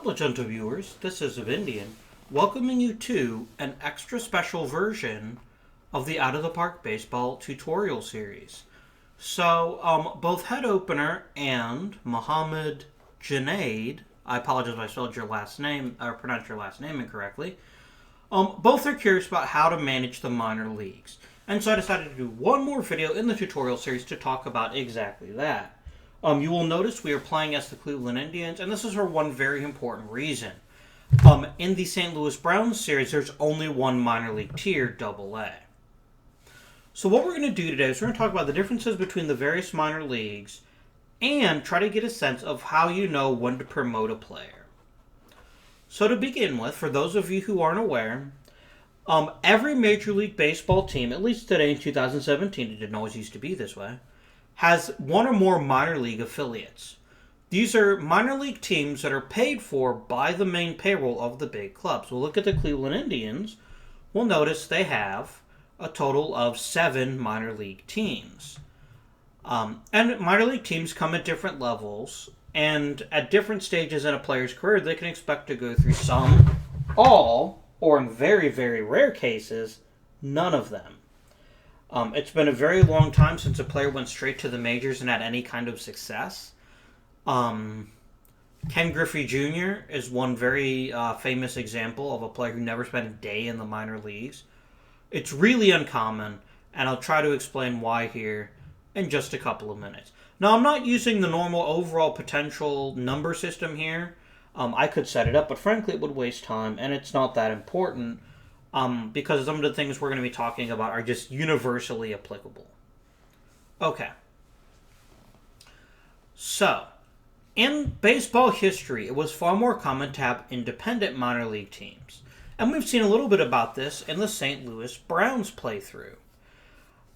Hello, gentle viewers. This is Indian, welcoming you to an extra special version of the Out of the Park Baseball tutorial series. So, both Head Opener and Mohammed Junaid, I apologize if I spelled your last name or pronounced your last name incorrectly. Both are curious about how to manage the minor leagues, and so I decided to do one more video in the tutorial series to talk about exactly that. You will notice we are playing as the Cleveland Indians, and this is for one very important reason. In the St. Louis Browns series, there's only one minor league tier, Double-A. So what we're going to do today is we're going to talk about the differences between the various minor leagues and try to get a sense of how you know when to promote a player. So to begin with, for those of you who aren't aware, every Major League Baseball team, at least today in 2017, it didn't always used to be this way, has one or more minor league affiliates. These are minor league teams that are paid for by the main payroll of the big clubs. We'll look at the Cleveland Indians. We'll notice they have a total of 7 minor league teams. And minor league teams come at different levels, and at different stages in a player's career, they can expect to go through some, all, or in very, very rare cases, none of them. It's been a very long time since a player went straight to the majors and had any kind of success. Ken Griffey Jr. is one very famous example of a player who never spent a day in the minor leagues. It's really uncommon, and I'll try to explain why here in just a couple of minutes. Now, I'm not using the normal overall potential number system here. I could set it up, but frankly, it would waste time, and it's not that important. Because some of the things we're going to be talking about are just universally applicable. Okay. So, in baseball history, it was far more common to have independent minor league teams. And we've seen a little bit about this in the St. Louis Browns playthrough.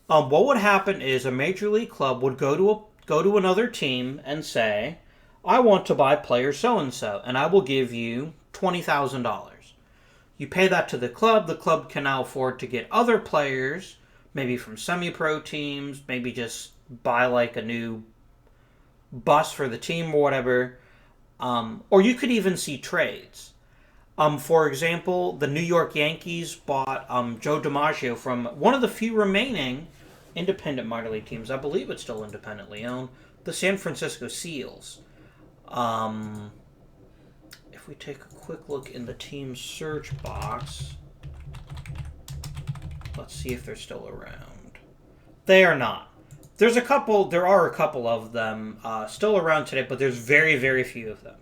What would happen is a major league club would go to another team and say, I want to buy player so-and-so, and I will give you $20,000. You pay that to the club can now afford to get other players, maybe from semi-pro teams, maybe just buy like a new bus for the team or whatever. Or you could even see trades. For example, the New York Yankees bought Joe DiMaggio from one of the few remaining independent minor league teams. I believe it's still independently owned, the San Francisco Seals. If we take a quick look in the team search box, let's see if they're still around. They are not. There are a couple of them still around today, but there's very, very few of them.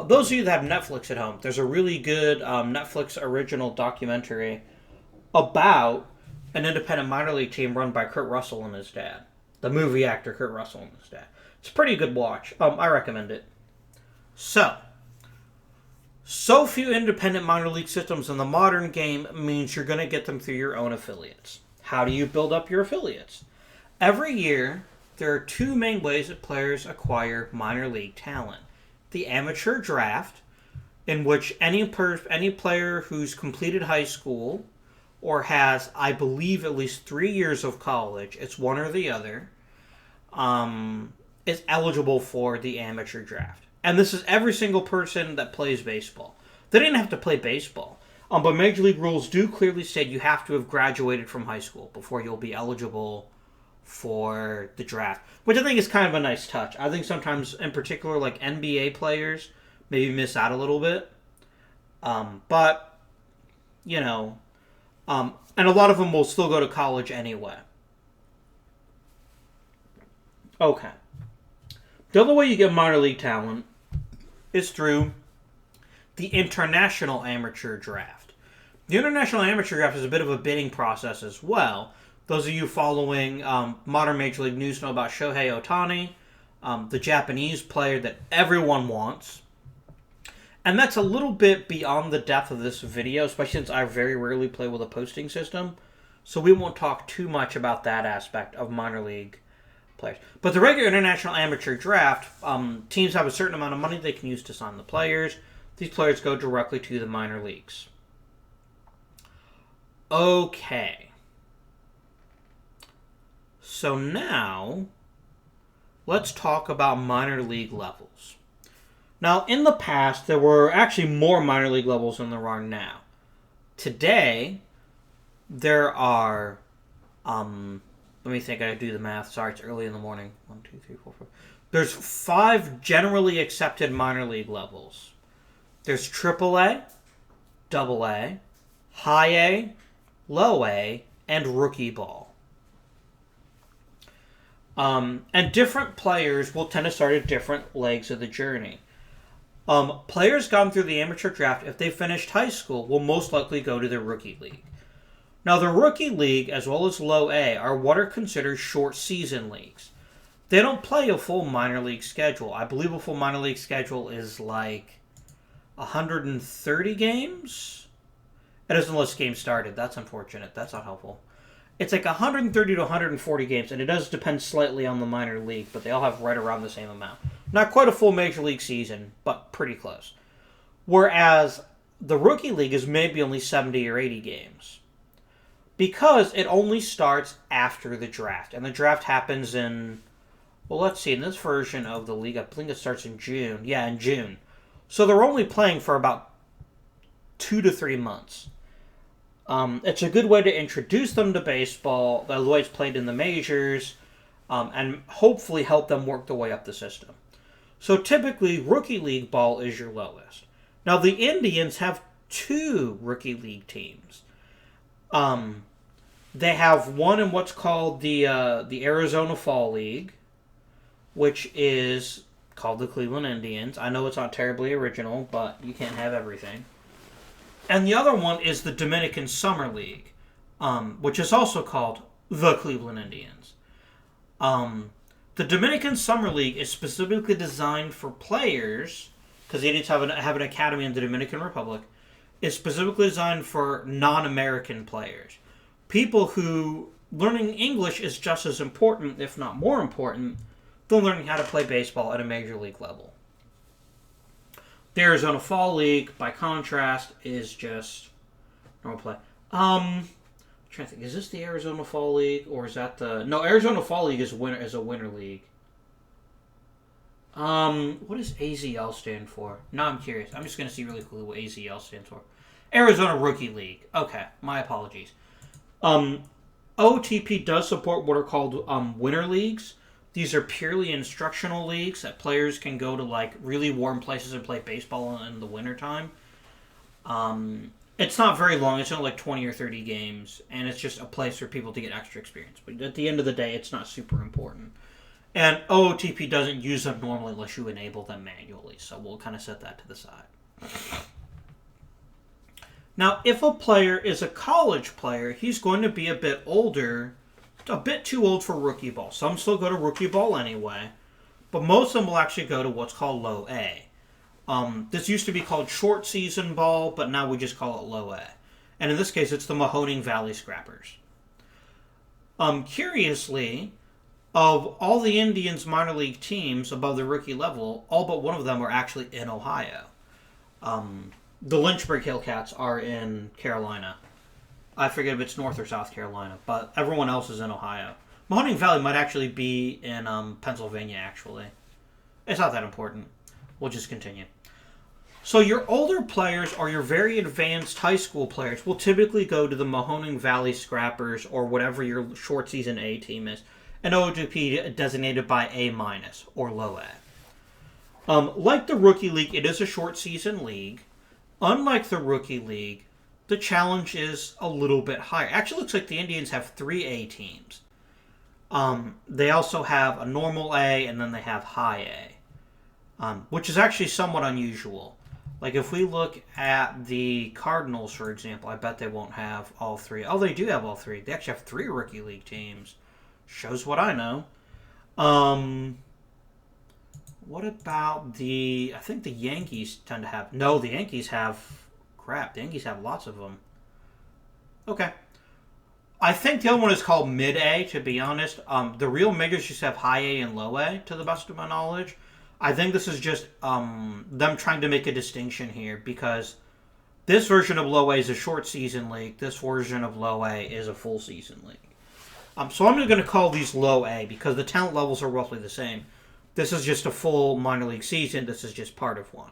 Those of you that have Netflix at home, there's a really good Netflix original documentary about an independent minor league team run by Kurt Russell and his dad. The movie actor Kurt Russell and his dad. It's a pretty good watch. I recommend it. So few independent minor league systems in the modern game means you're going to get them through your own affiliates. How do you build up your affiliates? Every year, there are 2 main ways that players acquire minor league talent. The amateur draft, in which any player who's completed high school or has, I believe, at least 3 years of college, it's one or the other, is eligible for the amateur draft. And this is every single person that plays baseball. They didn't have to play baseball. But Major League rules do clearly state you have to have graduated from high school before you'll be eligible for the draft. Which I think is kind of a nice touch. I think sometimes, in particular, like NBA players maybe miss out a little bit. But, you know, and a lot of them will still go to college anyway. Okay. The other way you get minor league talent is through the International Amateur Draft. The International Amateur Draft is a bit of a bidding process as well. Those of you following modern Major League news know about Shohei Ohtani, the Japanese player that everyone wants. And that's a little bit beyond the depth of this video, especially since I very rarely play with a posting system. So we won't talk too much about that aspect of minor league players. But the regular International Amateur Draft, teams have a certain amount of money they can use to sign the players. These players go directly to the minor leagues. Okay. So now, let's talk about minor league levels. Now, in the past, there were actually more minor league levels than there are now. Today, there are, let me think, I do the math. Sorry, it's early in the morning. 1, 2, 3, 4, 5. There's 5 generally accepted minor league levels. There's AAA, AA, High A, Low A, and Rookie Ball. And different players will tend to start at different legs of the journey. Players gone through the amateur draft, if they finished high school, will most likely go to the rookie league. Now, the rookie league, as well as low A, are what are considered short season leagues. They don't play a full minor league schedule. I believe a full minor league schedule is like 130 games? It doesn't list games started. That's unfortunate. That's not helpful. It's like 130 to 140 games, and it does depend slightly on the minor league, but they all have right around the same amount. Not quite a full major league season, but pretty close. Whereas the rookie league is maybe only 70 or 80 games. Because it only starts after the draft. And the draft happens in, well, let's see, in this version of the league, I think it starts in June. Yeah, in June. So they're only playing for about 2 to 3 months. It's a good way to introduce them to baseball, the way it's played in the majors, and hopefully help them work their way up the system. So typically, rookie league ball is your lowest. Now, the Indians have 2 rookie league teams. They have one in what's called the Arizona Fall League, which is called the Cleveland Indians. I know it's not terribly original, but you can't have everything. And the other one is the Dominican Summer League, which is also called the Cleveland Indians. The Dominican Summer League is specifically designed for players, because the Indians have an academy in the Dominican Republic. It's specifically designed for non-American players. People who learning English is just as important, if not more important, than learning how to play baseball at a major league level. The Arizona Fall League, by contrast, is just normal play. I'm trying to think. Is this the Arizona Fall League, or is that the... No, Arizona Fall League is a winter league. What does AZL stand for? No, I'm curious. I'm just going to see really quickly what AZL stands for. Arizona Rookie League. Okay, my apologies. OOTP does support what are called winter leagues. These are purely instructional leagues that players can go to like really warm places and play baseball in the wintertime. It's not very long. It's only like 20 or 30 games, and it's just a place for people to get extra experience. But at the end of the day, it's not super important. And OOTP doesn't use them normally unless you enable them manually, so we'll kind of set that to the side. Now, if a player is a college player, he's going to be a bit older, a bit too old for rookie ball. Some still go to rookie ball anyway, but most of them will actually go to what's called low A. This used to be called short season ball, but now we just call it low A. And in this case, it's the Mahoning Valley Scrappers. Curiously, of all the Indians minor league teams above the rookie level, all but one of them are actually in Ohio. The Lynchburg Hillcats are in Carolina. I forget if it's North or South Carolina, but everyone else is in Ohio. Mahoning Valley might actually be in Pennsylvania, actually. It's not that important. We'll just continue. So your older players or your very advanced high school players will typically go to the Mahoning Valley Scrappers or whatever your short season A team is. An OOTP designated by A- or low A. Like the Rookie League, it is a short season league. Unlike the Rookie League, the challenge is a little bit higher. Actually, it looks like the Indians have 3 A teams. They also have a normal A, and then they have high A, which is actually somewhat unusual. Like, if we look at the Cardinals, for example, I bet they won't have all 3. Oh, they do have all 3. They actually have 3 Rookie League teams. Shows what I know. What about the... I think the Yankees tend to have... No, the Yankees have... Crap, the Yankees have lots of them. Okay. I think the other one is called Mid-A, to be honest. The real majors just have High A and Low A, to the best of my knowledge. I think this is just them trying to make a distinction here, because this version of Low A is a short season league. This version of Low A is a full season league. So I'm going to call these Low A, because the talent levels are roughly the same. This is just a full minor league season. This is just part of one.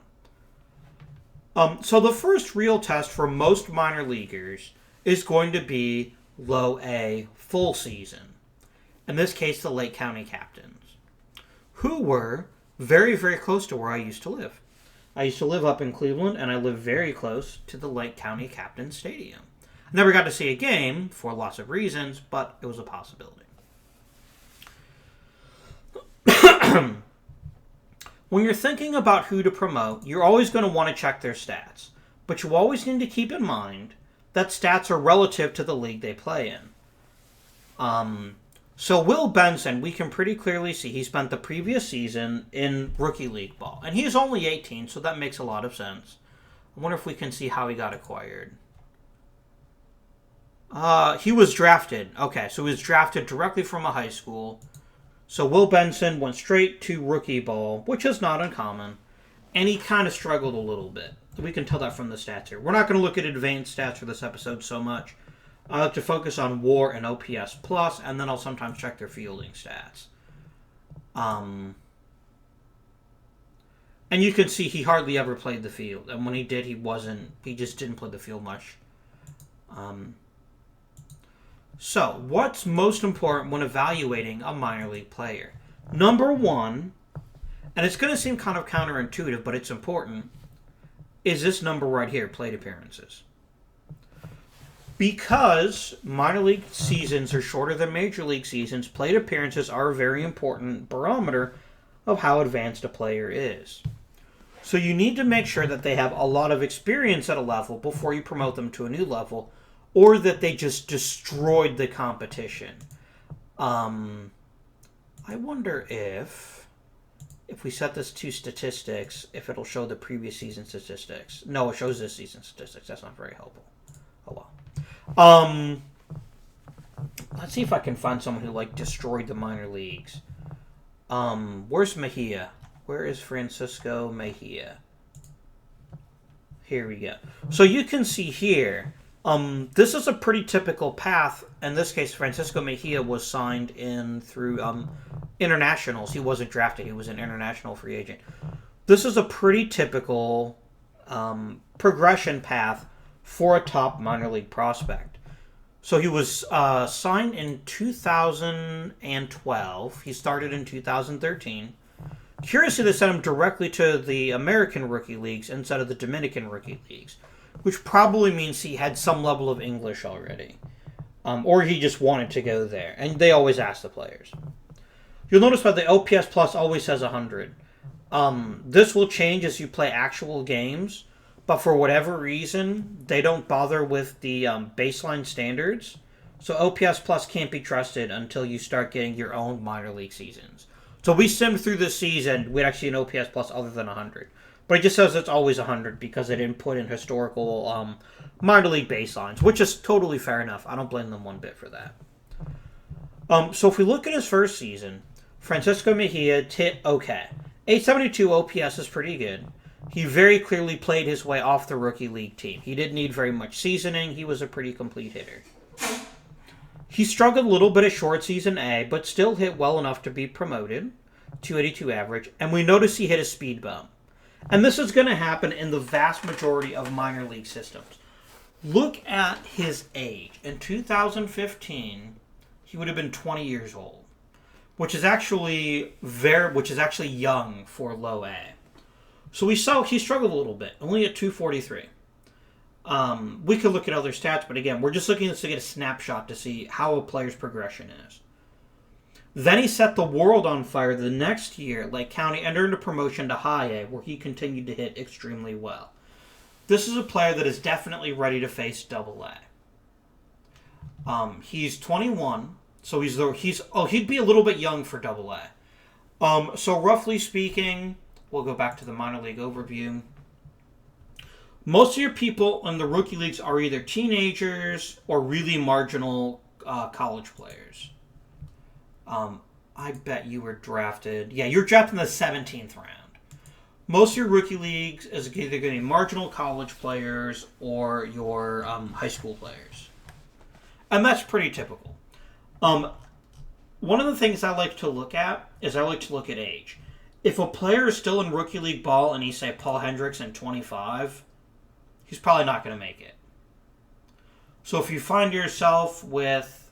So the first real test for most minor leaguers is going to be low A full season. In this case, the Lake County Captains, who were very, very close to where I used to live. I used to live up in Cleveland, and I lived very close to the Lake County Captains Stadium. I never got to see a game for lots of reasons, but it was a possibility. When you're thinking about who to promote, you're always going to want to check their stats. But you always need to keep in mind that stats are relative to the league they play in. So Will Benson, we can pretty clearly see he spent the previous season in rookie league ball. And he's only 18, so that makes a lot of sense. I wonder if we can see how he got acquired. He was drafted. Okay, so he was drafted directly from a high school. So Will Benson went straight to rookie ball, which is not uncommon. And he kind of struggled a little bit. We can tell that from the stats here. We're not going to look at advanced stats for this episode so much. I like to focus on WAR and OPS plus, and then I'll sometimes check their fielding stats. And you can see he hardly ever played the field. And when he did, he just didn't play the field much. So, what's most important when evaluating a minor league player? Number one, and it's going to seem kind of counterintuitive, but it's important, is this number right here, plate appearances. Because minor league seasons are shorter than major league seasons, plate appearances are a very important barometer of how advanced a player is. So you need to make sure that they have a lot of experience at a level before you promote them to a new level, or that they just destroyed the competition. I wonder if we set this to statistics, if it'll show the previous season statistics. No, it shows this season statistics. That's not very helpful. Oh well. Let's see if I can find someone who destroyed the minor leagues. Where's Mejia? Where is Francisco Mejia? Here we go. So you can see here, this is a pretty typical path. In this case, Francisco Mejia was signed in through internationals. He wasn't drafted. He was an international free agent. This is a pretty typical progression path for a top minor league prospect. So he was signed in 2012. He started in 2013. Curiously, they sent him directly to the American rookie leagues instead of the Dominican rookie leagues, which probably means he had some level of English already. Or he just wanted to go there. And they always ask the players. You'll notice that the OPS Plus always says 100. This will change as you play actual games, but for whatever reason, they don't bother with the baseline standards. So OPS Plus can't be trusted until you start getting your own minor league seasons. So we simmed through this season, we'd actually an OPS Plus other than 100. But it just says it's always 100 because they didn't put in historical minor league baselines, which is totally fair enough. I don't blame them one bit for that. So if we look at his first season, Francisco Mejia hit okay. 872 OPS is pretty good. He very clearly played his way off the rookie league team. He didn't need very much seasoning. He was a pretty complete hitter. He struggled a little bit at short season A, but still hit well enough to be promoted, 282 average, and we notice he hit a speed bump. And this is going to happen in the vast majority of minor league systems. Look at his age. In 2015, he would have been 20 years old, which is actually young for low A. So we saw he struggled a little bit, only at 243. We could look at other stats, but again, we're just looking to get a snapshot to see how a player's progression is. Then he set the world on fire the next year. Lake County entered a promotion to High A, where he continued to hit extremely well. This is a player that is definitely ready to face Double A. He's 21, so he'd be a little bit young for Double A. So roughly speaking, we'll go back to the minor league overview. Most of your people in the rookie leagues are either teenagers or really marginal college players. I bet you were drafted. Yeah, you were drafted in the 17th round. Most of your rookie leagues is either going to be marginal college players or your high school players. And that's pretty typical. One of the things I like to look at is age. If a player is still in rookie league ball and he's, say, Paul Hendrickson 25, he's probably not going to make it. So if you find yourself with,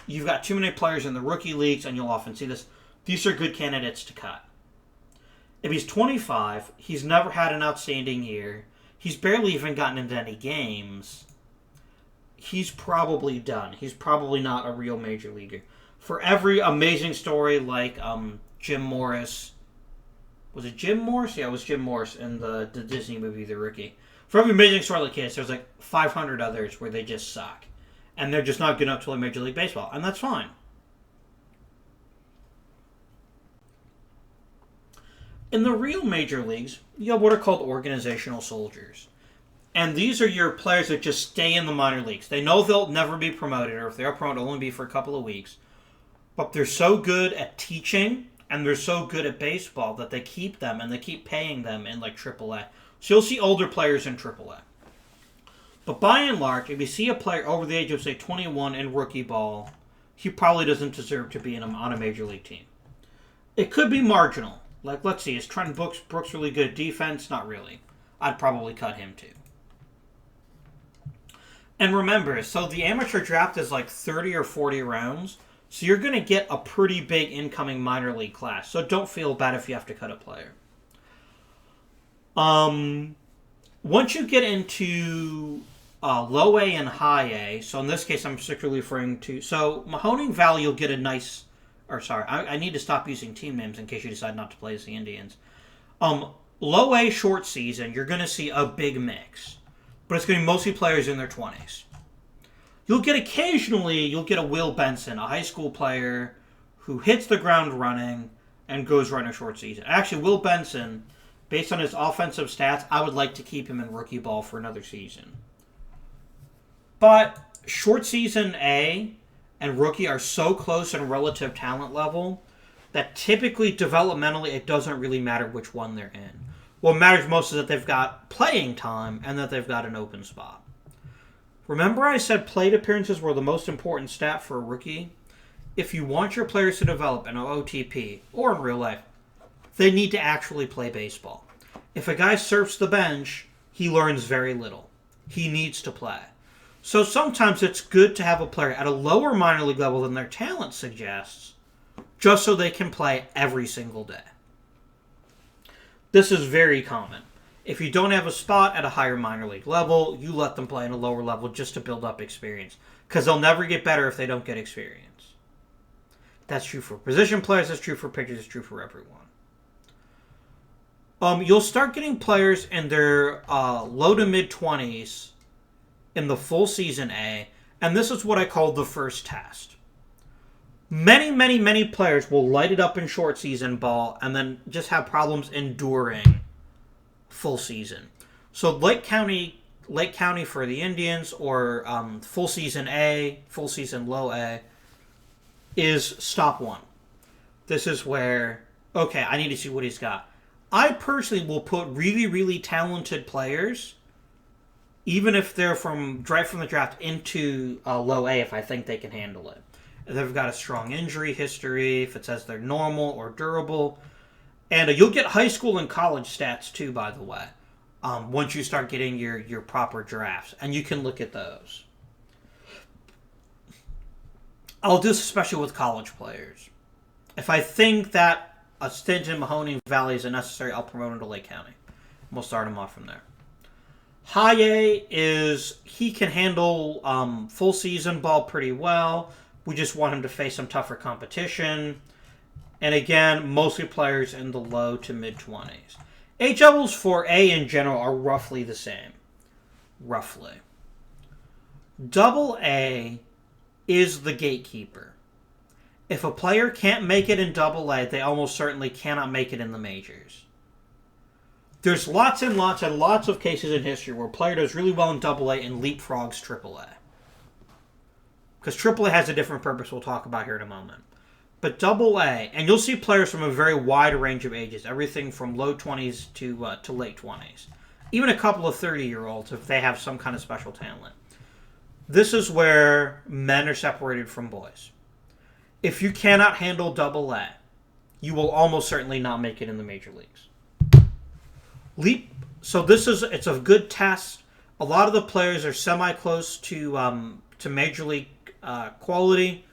you've got too many players in the rookie leagues, and you'll often see this, these are good candidates to cut. If he's 25, he's never had an outstanding year, he's barely even gotten into any games, he's probably done. He's probably not a real major leaguer. For every amazing story like Jim Morris, was it Jim Morris? Yeah, it was Jim Morris in the Disney movie The Rookie. For every amazing story like his, there's like 500 others where they just suck. And they're just not good enough to play Major League Baseball. And that's fine. In the real major leagues, you have what are called organizational soldiers. And these are your players that just stay in the minor leagues. They know they'll never be promoted, or if they are promoted, it'll only be for a couple of weeks. But they're so good at teaching, and they're so good at baseball that they keep them, and they keep paying them in like AAA. So you'll see older players in AAA. But by and large, if you see a player over the age of, say, 21 in rookie ball, he probably doesn't deserve to be on a major league team. It could be marginal. Like, let's see, is Trent Brooks really good at defense? Not really. I'd probably cut him too. And remember, so the amateur draft is like 30 or 40 rounds, so you're going to get a pretty big incoming minor league class. So don't feel bad if you have to cut a player. Once you get into low A and high A, so in this case I'm particularly referring to, so Mahoning Valley you'll get a nice, I need to stop using team names in case you decide not to play as the Indians. Low A short season, you're going to see a big mix. But it's going to be mostly players in their 20s. You'll get a Will Benson, a high school player who hits the ground running and goes right in a short season. Actually, Will Benson, based on his offensive stats, I would like to keep him in rookie ball for another season. But short season A and rookie are so close in relative talent level that typically developmentally it doesn't really matter which one they're in. What matters most is that they've got playing time and that they've got an open spot. Remember I said plate appearances were the most important stat for a rookie? If you want your players to develop in OOTP or in real life, they need to actually play baseball. If a guy surfs the bench, he learns very little. He needs to play. So sometimes it's good to have a player at a lower minor league level than their talent suggests, just so they can play every single day. This is very common. If you don't have a spot at a higher minor league level, you let them play in a lower level just to build up experience. Because they'll never get better if they don't get experience. That's true for position players, that's true for pitchers, it's true for everyone. You'll start getting players in their low to mid-20s in the full season A, and this is what I call the first test. Many players will light it up in short season ball and then just have problems enduring full season. So Lake County for the Indians, or full season A, full season low A, is stop one. This is where, okay, I need to see what he's got. I personally will put really talented players, even if they're right from the draft, into low A if I think they can handle it. If they've got a strong injury history, if it says they're normal or durable. And you'll get high school and college stats too, by the way, once you start getting your proper drafts. And you can look at those. I'll do this especially with college players. If I think that a stint in Mahoning Valley is necessary, I'll promote him to Lake County. We'll start him off from there. High A is he can handle full season ball pretty well. We just want him to face some tougher competition. And again, mostly players in the low to mid-20s. Age levels for A in general are roughly the same. Roughly. Double A is the gatekeeper. If a player can't make it in Double A, they almost certainly cannot make it in the majors. There's lots and lots of cases in history where a player does really well in Double A and leapfrogs Triple A. Because AAA has a different purpose we'll talk about here in a moment. But Double A, and you'll see players from a very wide range of ages, everything from low 20s to late 20s. Even a couple of 30-year-olds if they have some kind of special talent. This is where men are separated from boys. If you cannot handle Double A, you will almost certainly not make it in the major leagues. So it's a good test. A lot of the players are semi-close to major league quality.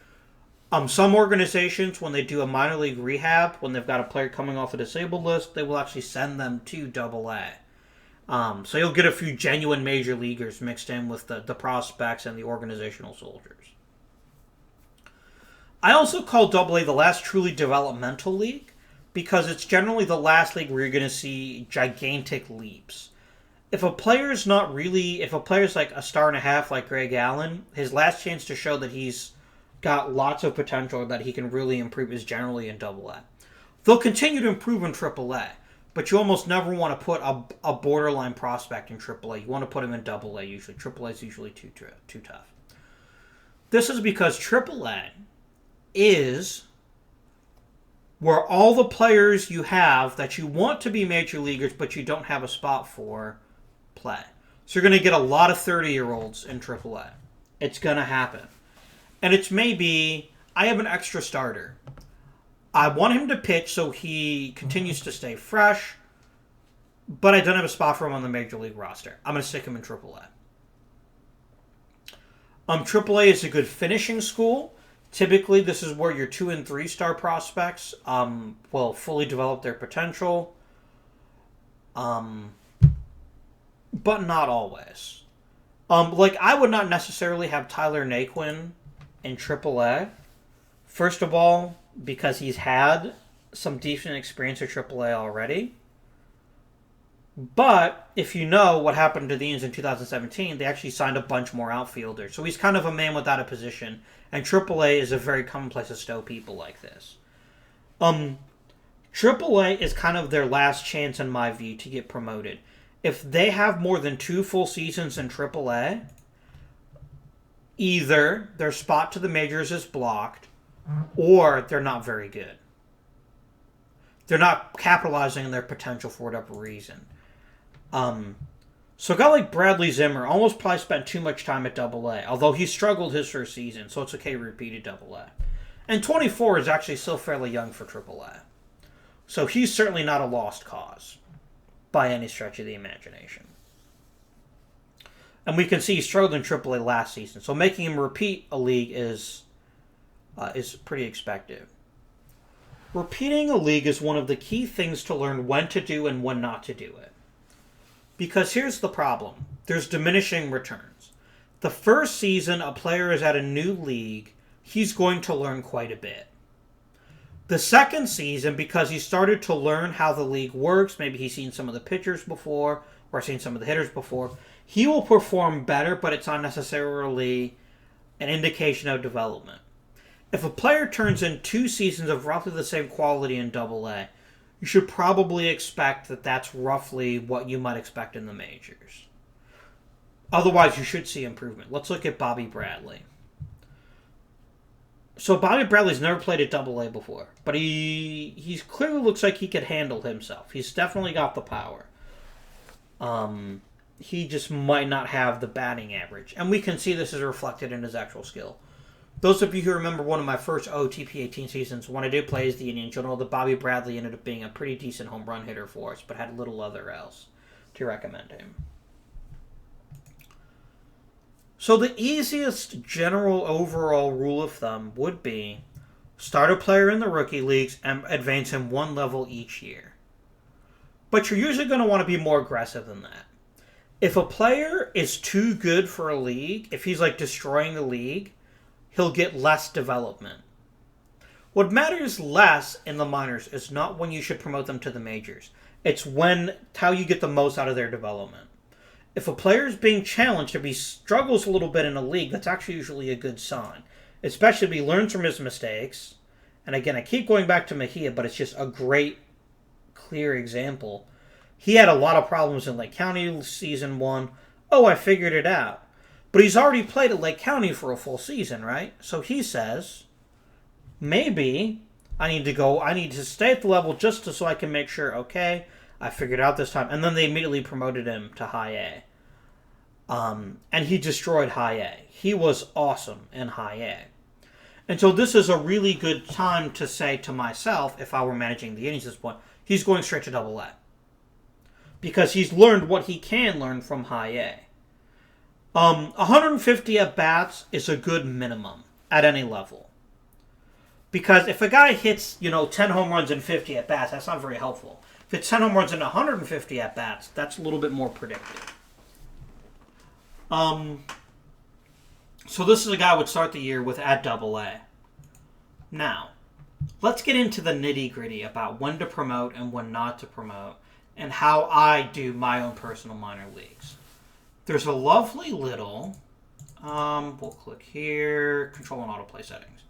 Some organizations, when they do a minor league rehab, when they've got a player coming off a disabled list, they will actually send them to Double-A. So you'll get a few genuine major leaguers mixed in with the prospects and the organizational soldiers. I also call Double-A the last truly developmental league because it's generally the last league where you're going to see gigantic leaps. If a player's like a star and a half like Greg Allen, his last chance to show that he's got lots of potential, that he can really improve, is generally in Double-A. They'll continue to improve in Triple-A, but you almost never want to put a borderline prospect in Triple-A. You want to put him in Double-A usually. Triple-A is usually too tough. This is because Triple-A is where all the players you have that you want to be major leaguers but you don't have a spot for play. So you're going to get a lot of 30-year-olds in AAA. It's going to happen. And it's maybe, I have an extra starter. I want him to pitch so he continues to stay fresh, but I don't have a spot for him on the major league roster. I'm going to stick him in AAA. AAA is a good finishing school. Typically, this is where your 2- and 3-star prospects will fully develop their potential. But not always. I would not necessarily have Tyler Naquin in AAA. First of all, because he's had some decent experience at AAA already. But if you know what happened to the Indians in 2017, they actually signed a bunch more outfielders. So he's kind of a man without a position. And AAA is a very common place to stow people like this. AAA is kind of their last chance, in my view, to get promoted. If they have more than 2 full seasons in AAA, either their spot to the majors is blocked, or they're not very good. They're not capitalizing on their potential for whatever reason. So a guy like Bradley Zimmer almost probably spent too much time at Double-A, although he struggled his first season, so it's okay to repeat at Double-A. And 24 is actually still fairly young for Triple-A. So he's certainly not a lost cause by any stretch of the imagination. And we can see he struggled in Triple-A last season, so making him repeat a league is pretty expected. Repeating a league is one of the key things to learn when to do and when not to do it. Because here's the problem. There's diminishing returns. The first season a player is at a new league, he's going to learn quite a bit. The second season, because he started to learn how the league works, maybe he's seen some of the pitchers before, or seen some of the hitters before, he will perform better, but it's not necessarily an indication of development. If a player turns in 2 seasons of roughly the same quality in Double-A, you should probably expect that that's roughly what you might expect in the majors. Otherwise, you should see improvement. Let's look at Bobby Bradley. So Bobby Bradley's never played at Double-A before, but he clearly looks like he could handle himself. He's definitely got the power. He just might not have the batting average. And we can see this is reflected in his actual skill. Those of you who remember one of my first OOTP 18 seasons, when I did play as the Indians, you'll know that Bobby Bradley ended up being a pretty decent home run hitter for us, but had little other else to recommend him. So the easiest general overall rule of thumb would be start a player in the rookie leagues and advance him 1 level each year. But you're usually going to want to be more aggressive than that. If a player is too good for a league, if he's like destroying the league, he'll get less development. What matters less in the minors is not when you should promote them to the majors. It's how you get the most out of their development. If a player is being challenged, if he struggles a little bit in a league, that's actually usually a good sign. Especially if he learns from his mistakes. And again, I keep going back to Mejia, but it's just a great, clear example. He had a lot of problems in Lake County season 1. Oh, I figured it out. But he's already played at Lake County for a full season, right? So he says, maybe I need to stay at the level just so I can make sure, okay, I figured it out this time. And then they immediately promoted him to High A. And he destroyed High A. He was awesome in High A. And so this is a really good time to say to myself, if I were managing the Indians at this point, he's going straight to Double A. Because he's learned what he can learn from High A. 150 at-bats is a good minimum at any level. Because if a guy hits, 10 home runs and 50 at-bats, that's not very helpful. If it's 10 home runs and 150 at-bats, that's a little bit more predictive. So this is a guy who would start the year with at Double A. Now, let's get into the nitty-gritty about when to promote and when not to promote, and how I do my own personal minor leagues. There's a lovely little, we'll click here, control and autoplay settings.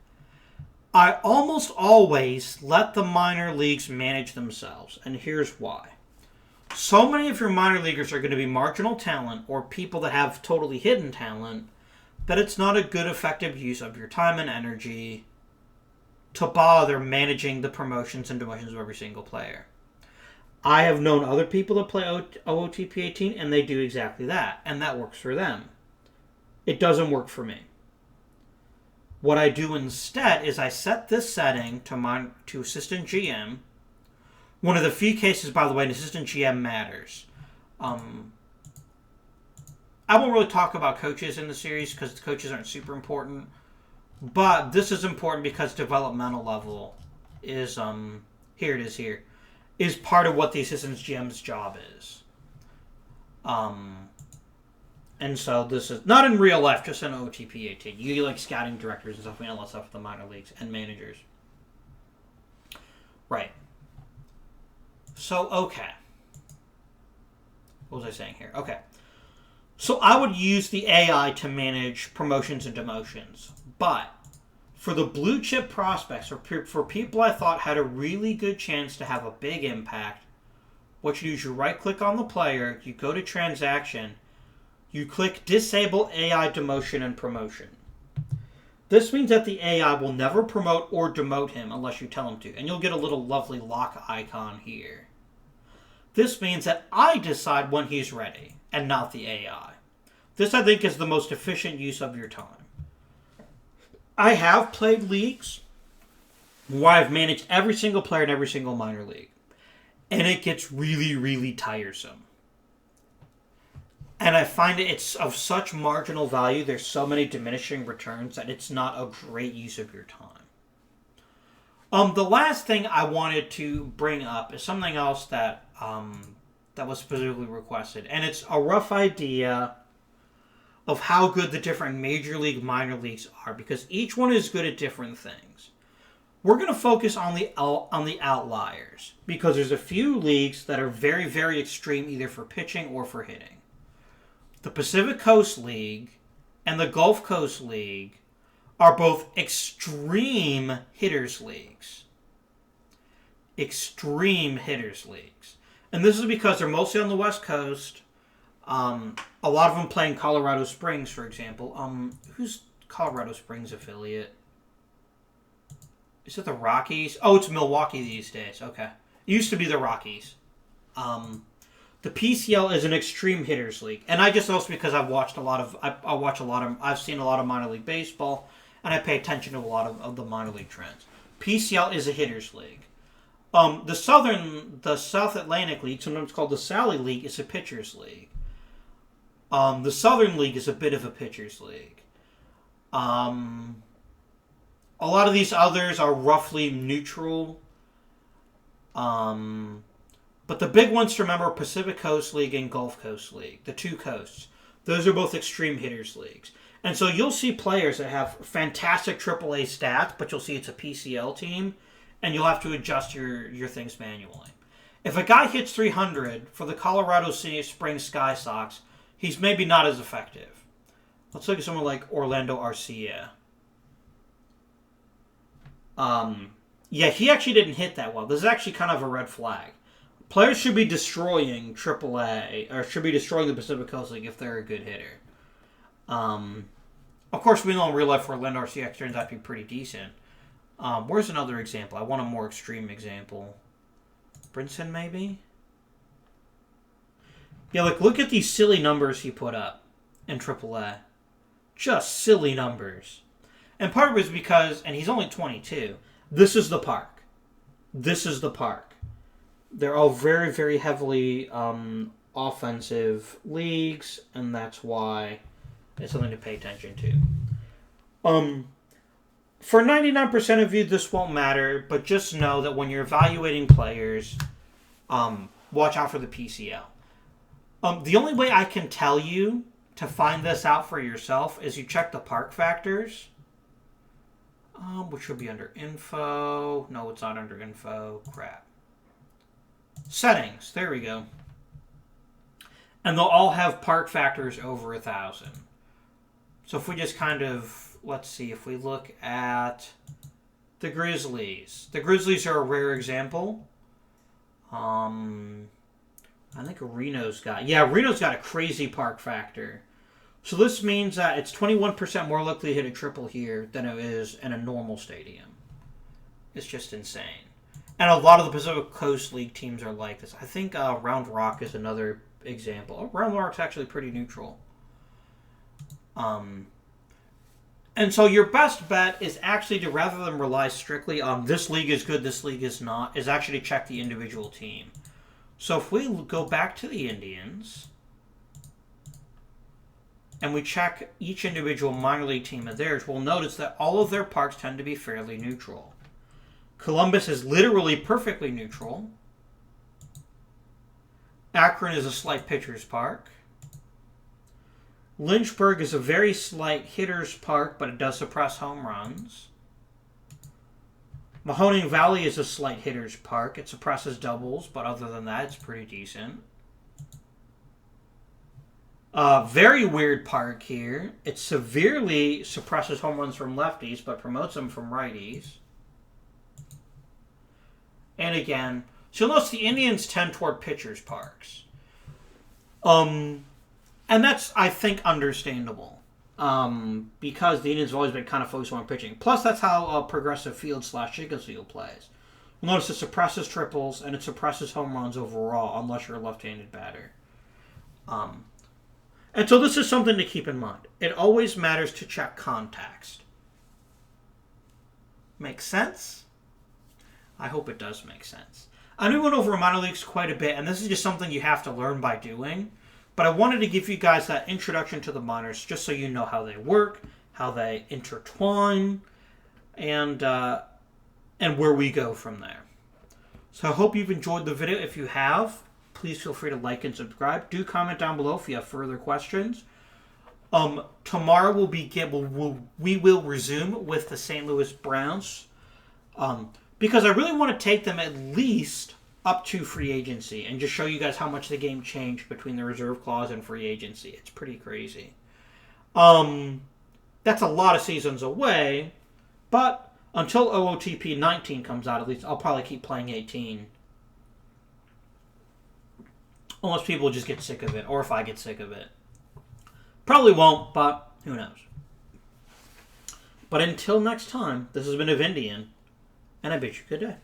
I almost always let the minor leagues manage themselves, and here's why. So many of your minor leaguers are going to be marginal talent or people that have totally hidden talent that it's not a good, effective use of your time and energy to bother managing the promotions and demotions of every single player. I have known other people that play OOTP 18, and they do exactly that, and that works for them. It doesn't work for me. What I do instead is I set this setting to Assistant GM. One of the few cases, by the way, an Assistant GM matters. I won't really talk about coaches in the series because the coaches aren't super important. But this is important because developmental level is, here it is here, is part of what the Assistant GM's job is. And so this is, not in real life, just in OTP 18. You get like scouting directors and stuff, and all that stuff with the minor leagues and managers. Right. So, okay. What was I saying here? Okay. So I would use the AI to manage promotions and demotions. But for the blue chip prospects, or for people I thought had a really good chance to have a big impact, what you do is you right click on the player, you go to transaction, you click disable AI demotion and promotion. This means that the AI will never promote or demote him unless you tell him to. And you'll get a little lovely lock icon here. This means that I decide when he's ready, and not the AI. This, I think, is the most efficient use of your time. I have played leagues where I've managed every single player in every single minor league. And it gets really, really tiresome. And I find it's of such marginal value, there's so many diminishing returns, that it's not a great use of your time. The last thing I wanted to bring up is something else that was specifically requested. And it's a rough idea of how good the different major league, minor leagues are, because each one is good at different things. We're going to focus on the outliers, because there's a few leagues that are very, very extreme, either for pitching or for hitting. The Pacific Coast League and the Gulf Coast League are both extreme hitters leagues. Extreme hitters leagues. And this is because they're mostly on the West Coast. A lot of them play in Colorado Springs, for example. Who's Colorado Springs affiliate? Is it the Rockies? Oh, it's Milwaukee these days. Okay. It used to be the Rockies. The PCL is an extreme hitters league, and I just know it's because I've watched a lot of. I've seen a lot of minor league baseball, and I pay attention to a lot of the minor league trends. PCL is a hitters league. The South Atlantic League, sometimes called the Sally League, is a pitchers league. The Southern League is a bit of a pitchers league. A lot of these others are roughly neutral. But the big ones to remember are Pacific Coast League and Gulf Coast League, the two coasts. Those are both extreme hitters leagues. And so you'll see players that have fantastic AAA stats, but you'll see it's a PCL team, and you'll have to adjust your things manually. If a guy hits 300 for the Colorado Springs Sky Sox, he's maybe not as effective. Let's look at someone like Orlando Arcia. Yeah, he actually didn't hit that well. This is actually kind of a red flag. Players should be destroying AAA, or should be destroying the Pacific Coast League if they're a good hitter. Of course, we know in real life Orlando RCX turns out to be pretty decent. Where's another example? I want a more extreme example. Brinson, maybe? Yeah, look at these silly numbers he put up in AAA. Just silly numbers. And part of it is because, and he's only 22, this is the park. This is the park. They're all very, very heavily offensive leagues, and that's why it's something to pay attention to. For 99% of you, this won't matter, but just know that when you're evaluating players, watch out for the PCL. The only way I can tell you to find this out for yourself is you check the park factors, which would be under info. No, it's not under info. Crap. Settings. There we go. And they'll all have park factors over 1,000. So if we just kind of, let's see, if we look at the Grizzlies. The Grizzlies are a rare example. I think Reno's got a crazy park factor. So this means that it's 21% more likely to hit a triple here than it is in a normal stadium. It's just insane. And a lot of the Pacific Coast League teams are like this. I think Round Rock is another example. Round Rock's actually pretty neutral. And so your best bet is actually to, rather than rely strictly on this league is good, this league is not, is actually check the individual team. So if we go back to the Indians and we check each individual minor league team of theirs, we'll notice that all of their parks tend to be fairly neutral. Columbus is literally perfectly neutral. Akron is a slight pitcher's park. Lynchburg is a very slight hitter's park, but it does suppress home runs. Mahoning Valley is a slight hitter's park. It suppresses doubles, but other than that, it's pretty decent. Very weird park here. It severely suppresses home runs from lefties, but promotes them from righties. And again, so you'll notice the Indians tend toward pitchers' parks. And that's, I think, understandable. Because the Indians have always been kind of focused on pitching. Plus, that's how progressive field / Chickens field plays. You'll notice it suppresses triples and it suppresses home runs overall, unless you're a left-handed batter. And so this is something to keep in mind. It always matters to check context. Make sense? I hope it does make sense. I know we went over minor leagues quite a bit, and this is just something you have to learn by doing. But I wanted to give you guys that introduction to the minors just so you know how they work, how they intertwine, and where we go from there. So I hope you've enjoyed the video. If you have, please feel free to like and subscribe. Do comment down below if you have further questions. Tomorrow we will resume with the St. Louis Browns because I really want to take them at least up to free agency and just show you guys how much the game changed between the reserve clause and free agency. It's pretty crazy. That's a lot of seasons away, but until OOTP 19 comes out, at least I'll probably keep playing 18. Unless people just get sick of it, or if I get sick of it. Probably won't, but who knows. But until next time, this has been Avindian, and I bid you good day.